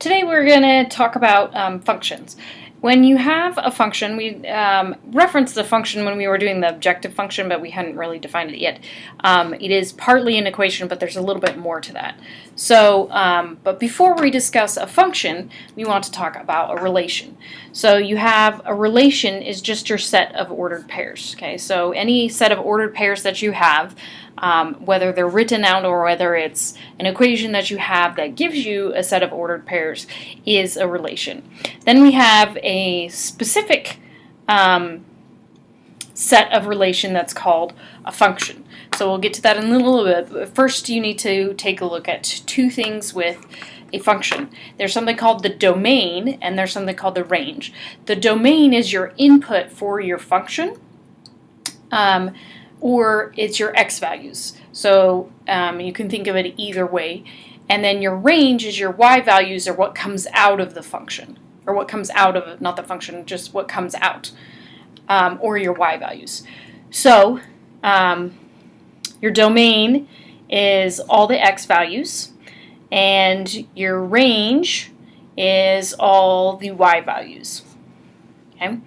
Today we're going to talk about functions. When you have a function, we referenced the function when we were doing the objective function, but we hadn't really defined it yet. It is partly an equation, but there's a little bit more to that. So, but before we discuss a function, we want to talk about a relation. So you have a relation is just your set of ordered pairs. Okay, so any set of ordered pairs that you have, whether they're written out or whether it's an equation that you have that gives you a set of ordered pairs, is a relation. Then we have a specific set of relation that's called a function. So we'll get to that in a little bit. But first, you need to take a look at two things with a function. There's something called the domain, and there's something called the range. The domain is your input for your function, or it's your x values. So you can think of it either way. And then your range is your y values, or what comes out of the function, or what comes out of, not the function, just what comes out, or your y values. So your domain is all the x values, and your range is all the y values. Okay.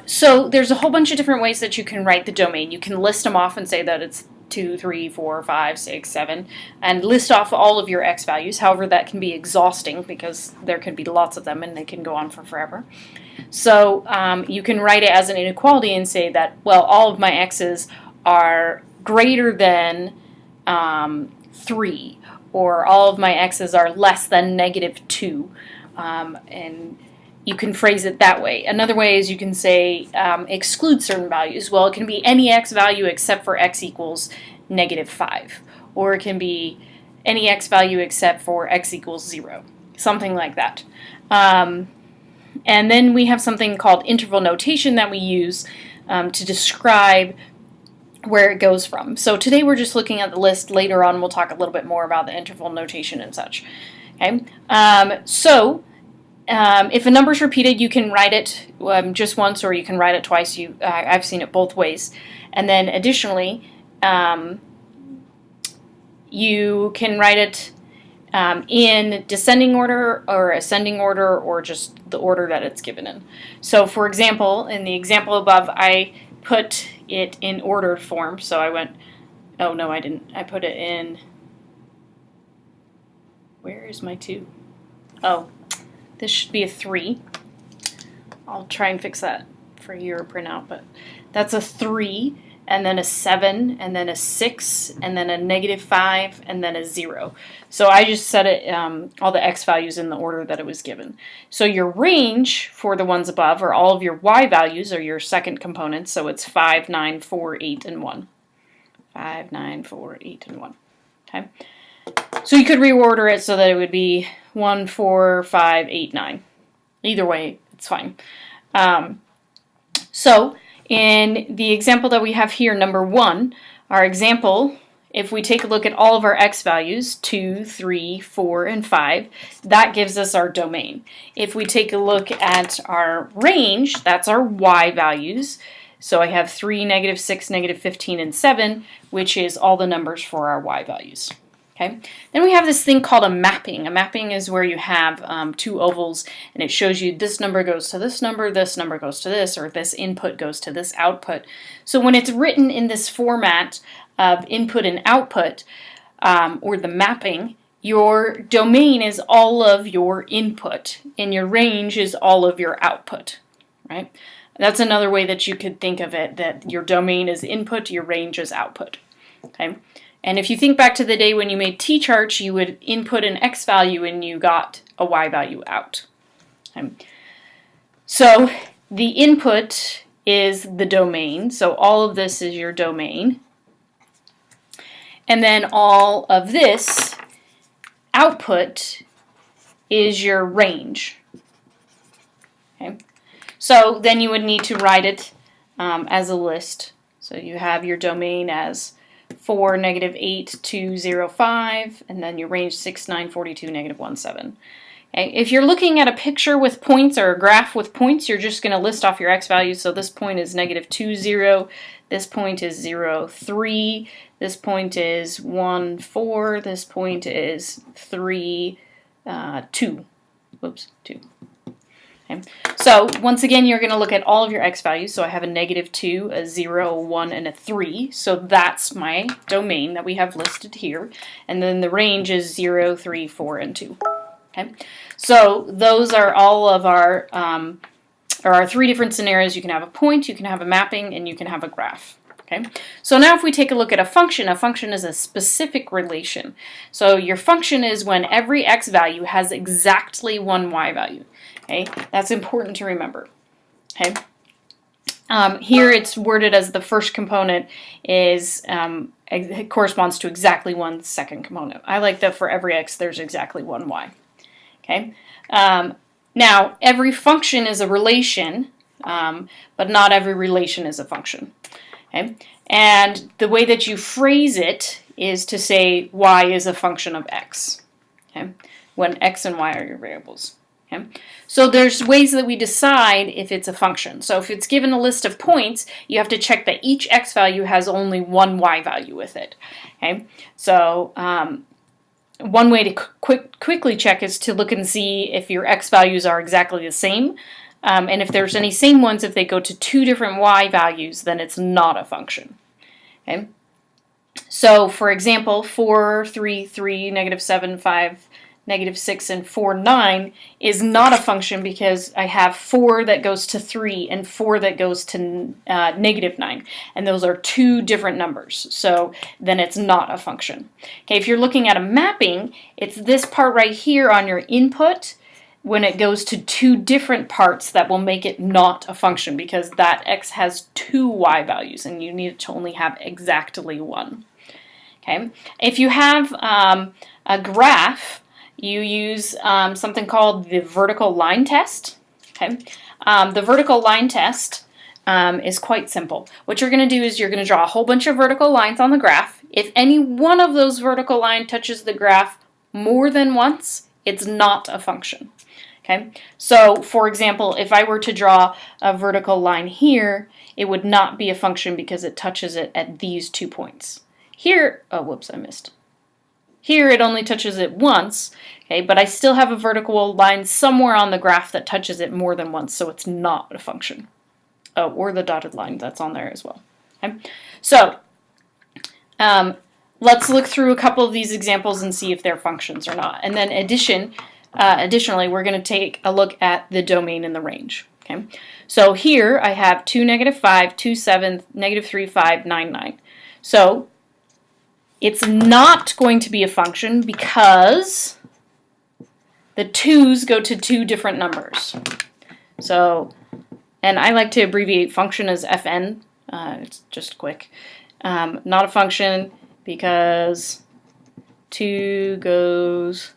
So there's a whole bunch of different ways that you can write the domain. You can list them off and say that it's 2, 3, 4, 5, 6, 7, and list off all of your x values. However, that can be exhausting because there can be lots of them and they can go on for forever. So you can write it as an inequality and say that, well, all of my x's are greater than 3, or all of my x's are less than -2, and you can phrase it that way. Another way is you can say exclude certain values. Well, it can be any x value except for x equals -5. Or it can be any x value except for x equals 0. Something like that. And then we have something called interval notation that we use to describe where it goes from. So today we're just looking at the list. Later on we'll talk a little bit more about the interval notation and such. Okay. If a number is repeated, you can write it just once, or you can write it twice. I've seen it both ways. And then additionally, you can write it in descending order or ascending order, or just the order that it's given in. So for example, in the example above, I put it in ordered form. So I went, oh no, I didn't. I put it in, where is my 2? Oh. This should be a 3. I'll try and fix that for your printout, but that's a 3, and then a 7, and then a 6, and then a -5, and then a 0. So I just set it all the x values in the order that it was given. So your range for the ones above are all of your y values, or your second components. So it's 5, 9, 4, 8, and 1. 5, 9, 4, 8, and 1. Okay. So you could reorder it so that it would be 1, 4, 5, 8, 9. Either way, it's fine. So in the example that we have here, number 1, our example, if we take a look at all of our x values, 2, 3, 4, and 5, that gives us our domain. If we take a look at our range, that's our y values. So I have 3, -6, -15, and 7, which is all the numbers for our y values. Okay. Then we have this thing called a mapping. A mapping is where you have two ovals, and it shows you this number goes to this number goes to this, or this input goes to this output. So when it's written in this format of input and output, or the mapping, your domain is all of your input, and your range is all of your output, right? That's another way that you could think of it, that your domain is input, your range is output. Okay. And if you think back to the day when you made t-charts, you would input an x value and you got a y value out. Okay. So the input is the domain. So all of this is your domain. And then all of this output is your range. Okay. So then you would need to write it as a list. So you have your domain as 4, -8, 2, 0, 5, and then your range 6, 9, 42, -1, 7. Okay. If you're looking at a picture with points or a graph with points, you're just going to list off your x values. So this point is -2, 0, this point is 0, 3, this point is 1, 4, this point is 3, 2. Whoops, 2. Okay. So once again, you're going to look at all of your x values. So I have a -2, a 0, a 1, and a 3. So that's my domain that we have listed here. And then the range is 0, 3, 4, and 2. Okay. So those are all of our 3 different scenarios. You can have a point, you can have a mapping, and you can have a graph. Okay. So now if we take a look at a function is a specific relation. So your function is when every x value has exactly one y value. Okay, that's important to remember. Okay, here it's worded as the first component is it corresponds to exactly one second component. I like that for every x there's exactly one y. Okay, now every function is a relation, but not every relation is a function. Okay, and the way that you phrase it is to say y is a function of x. Okay, when x and y are your variables. Okay. So there's ways that we decide if it's a function. So if it's given a list of points, you have to check that each x value has only one y value with it. Okay. So one way to quickly check is to look and see if your x values are exactly the same. And if there's any same ones, if they go to 2 different y values, then it's not a function. Okay. So for example, 4, 3, 3, -7, 5, -6, and 4, 9 is not a function because I have 4 that goes to 3 and 4 that goes to -9. And those are 2 different numbers. So then it's not a function. Okay, if you're looking at a mapping, it's this part right here on your input when it goes to 2 different parts that will make it not a function because that x has 2 y values and you need it to only have exactly 1. Okay, if you have a graph, you use something called the vertical line test. Okay, the vertical line test is quite simple. What you're going to do is you're going to draw a whole bunch of vertical lines on the graph. If any one of those vertical lines touches the graph more than once, it's not a function. Okay, so for example, if I were to draw a vertical line here, it would not be a function because it touches it at these 2 points. Here, oh whoops, I missed. Here it only touches it once, okay, but I still have a vertical line somewhere on the graph that touches it more than once, so it's not a function. Oh, or the dotted line, that's on there as well. Okay? So let's look through a couple of these examples and see if they're functions or not. And then additionally, we're going to take a look at the domain and the range. Okay, so here I have 2, -5, 2, 7, -3, 5, 9, 9. So it's not going to be a function because the 2's go to 2 different numbers. So, and I like to abbreviate function as FN. It's just quick. Not a function because 2 goes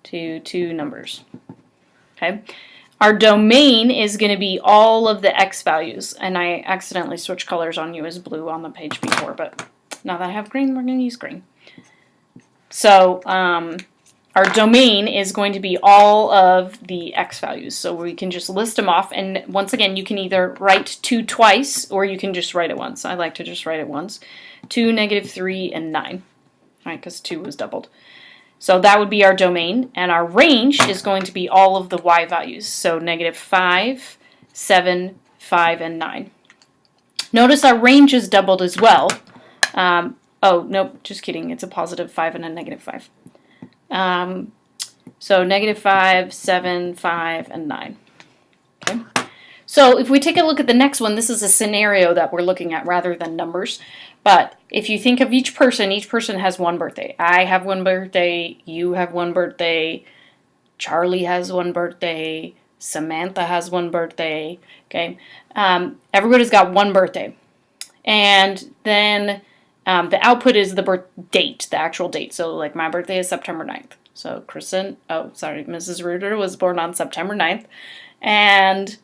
to 2 numbers. Okay. Our domain is going to be all of the x values. And I accidentally switched colors on you as blue on the page before, but now that I have green, we're going to use green. So our domain is going to be all of the x values. So we can just list them off. And once again, you can either write 2 twice or you can just write it once. I like to just write it once. 2, -3, and 9. All right, because 2 was doubled. So that would be our domain. And our range is going to be all of the y values. So -5, 7, 5, and 9. Notice our range is doubled as well. Oh, nope, just kidding. It's a +5 and a -5. So -5, 7, 5, and 9. Okay. So if we take a look at the next one, this is a scenario that we're looking at rather than numbers. But if you think of each person has one birthday. I have one birthday, you have one birthday, Charlie has one birthday, Samantha has one birthday. Okay, everybody's got one birthday. And then the output is the birth date, the actual date. So like my birthday is September 9th. So Mrs. Reuter was born on September 9th. And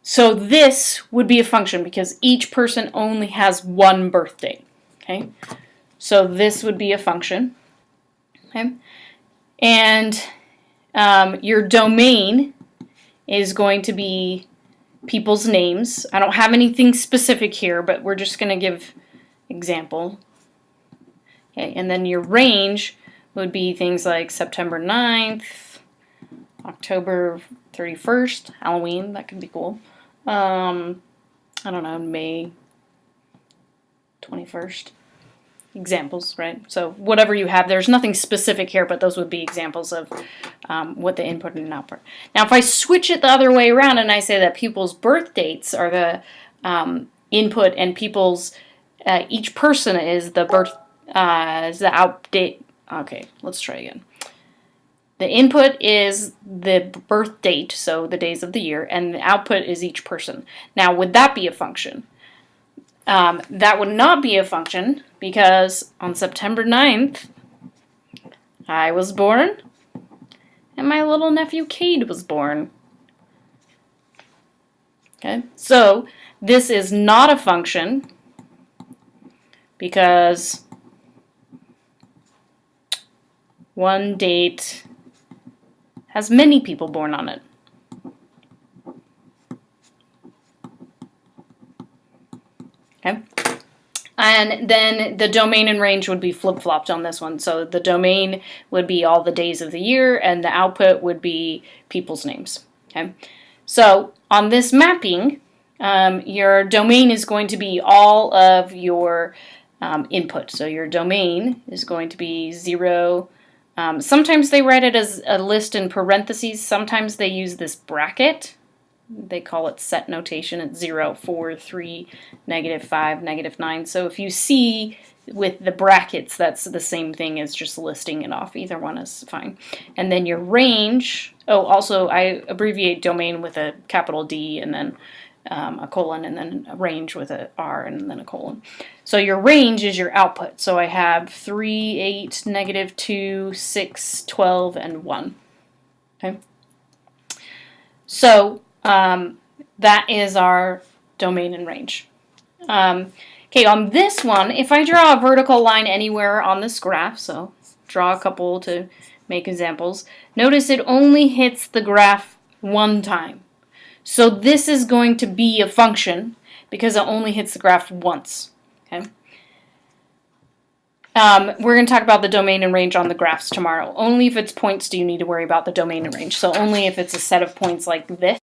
so this would be a function because each person only has one birthday. Okay, so this would be a function. Okay, and your domain is going to be people's names. I don't have anything specific here, but we're just going to give example. Okay, and then your range would be things like September 9th, October 31st, Halloween, that could be cool. I don't know, May 21st. Examples, right? So whatever you have, there's nothing specific here, but those would be examples of what the input and output. Now, if I switch it the other way around and I say that people's birth dates are the input and people's each person is the out date. Okay, let's try again. The input is the birth date, so the days of the year, and the output is each person. Now, would that be a function? That would not be a function because on September 9th, I was born and my little nephew Cade was born. Okay, so this is not a function because one date has many people born on it. Okay. And then the domain and range would be flip-flopped on this one. So the domain would be all the days of the year, and the output would be people's names. Okay. So on this mapping, your domain is going to be all of your input. So your domain is going to be 0. Sometimes they write it as a list in parentheses. Sometimes they use this bracket. They call it set notation. It's 0, 4, 3, -5, -9. So if you see with the brackets, that's the same thing as just listing it off. Either one is fine. And then your range. Oh, also I abbreviate domain with a capital D and then a colon, and then a range with a R and then a colon. So your range is your output. So I have 3, 8, -2, 6, 12, and 1. Okay. So that is our domain and range. Okay, on this one, if I draw a vertical line anywhere on this graph, so draw a couple to make examples, notice it only hits the graph one time. So this is going to be a function because it only hits the graph once. Okay. We're going to talk about the domain and range on the graphs tomorrow. Only if it's points do you need to worry about the domain and range. So only if it's a set of points like this.